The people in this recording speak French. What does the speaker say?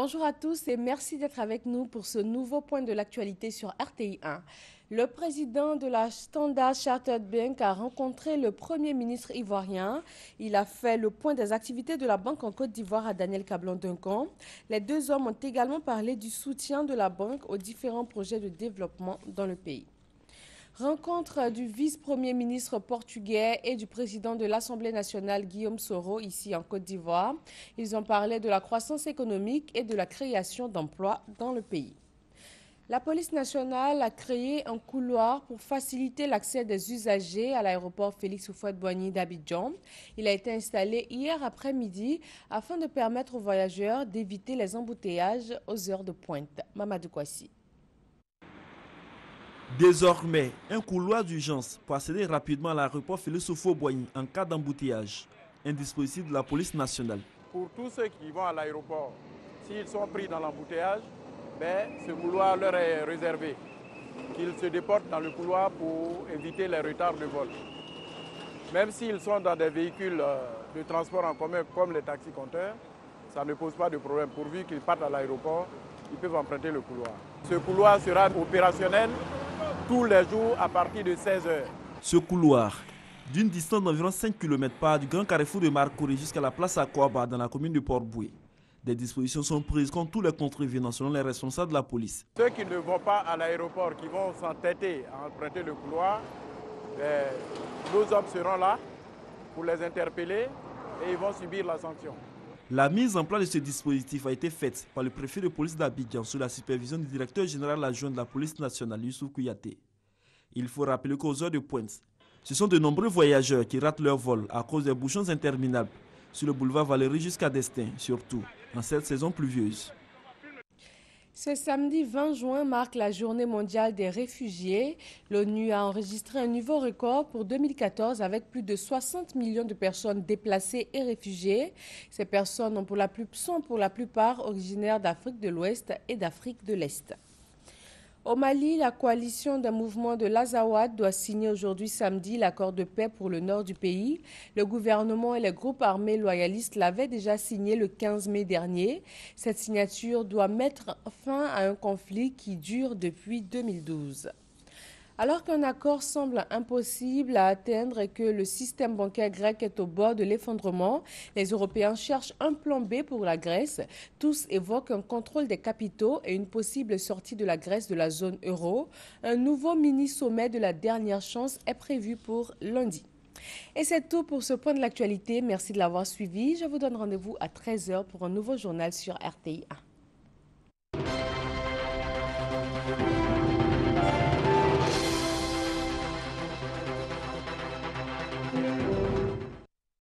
Bonjour à tous et merci d'être avec nous pour ce nouveau point de l'actualité sur RTI 1. Le président de la Standard Chartered Bank a rencontré le Premier ministre ivoirien. Il a fait le point des activités de la banque en Côte d'Ivoire à Daniel Cablon-Duncan. Les deux hommes ont également parlé du soutien de la banque aux différents projets de développement dans le pays. Rencontre du vice-premier ministre portugais et du président de l'Assemblée nationale Guillaume Soro ici en Côte d'Ivoire. Ils ont parlé de la croissance économique et de la création d'emplois dans le pays. La police nationale a créé un couloir pour faciliter l'accès des usagers à l'aéroport Félix Houphouët-Boigny d'Abidjan. Il a été installé hier après-midi afin de permettre aux voyageurs d'éviter les embouteillages aux heures de pointe. Mamadou Kouassi. Désormais, un couloir d'urgence pour accéder rapidement à l'aéroport Félix Houphouët-Boigny en cas d'embouteillage. Un dispositif de la police nationale. Pour tous ceux qui vont à l'aéroport, s'ils sont pris dans l'embouteillage, ce couloir leur est réservé. Qu'ils se déportent dans le couloir pour éviter les retards de vol. Même s'ils sont dans des véhicules de transport en commun comme les taxis-compteurs, ça ne pose pas de problème. Pourvu qu'ils partent à l'aéroport, ils peuvent emprunter le couloir. Ce couloir sera opérationnel tous les jours à partir de 16 h. Ce couloir, d'une distance d'environ 5 km, part du grand carrefour de Marcouré jusqu'à la place Akwaba dans la commune de Port-Boué. Des dispositions sont prises contre tous les contrevenants selon les responsables de la police. Ceux qui ne vont pas à l'aéroport, qui vont s'entêter à emprunter le couloir, nos hommes seront là pour les interpeller et ils vont subir la sanction. La mise en place de ce dispositif a été faite par le préfet de police d'Abidjan sous la supervision du directeur général adjoint de la police nationale, Youssouf Kouyaté. Il faut rappeler qu'aux heures de pointe, ce sont de nombreux voyageurs qui ratent leur vol à cause des bouchons interminables sur le boulevard Valéry jusqu'à Destin, surtout en cette saison pluvieuse. Ce samedi 20 juin marque la journée mondiale des réfugiés. L'ONU a enregistré un nouveau record pour 2014 avec plus de 60 millions de personnes déplacées et réfugiées. Ces personnes sont pour la plupart originaires d'Afrique de l'Ouest et d'Afrique de l'Est. Au Mali, la coalition d'un mouvement de l'Azawad doit signer aujourd'hui samedi l'accord de paix pour le nord du pays. Le gouvernement et les groupes armés loyalistes l'avaient déjà signé le 15 mai dernier. Cette signature doit mettre fin à un conflit qui dure depuis 2012. Alors qu'un accord semble impossible à atteindre et que le système bancaire grec est au bord de l'effondrement, les Européens cherchent un plan B pour la Grèce. Tous évoquent un contrôle des capitaux et une possible sortie de la Grèce de la zone euro. Un nouveau mini-sommet de la dernière chance est prévu pour lundi. Et c'est tout pour ce point de l'actualité. Merci de l'avoir suivi. Je vous donne rendez-vous à 13 h pour un nouveau journal sur RTI 1.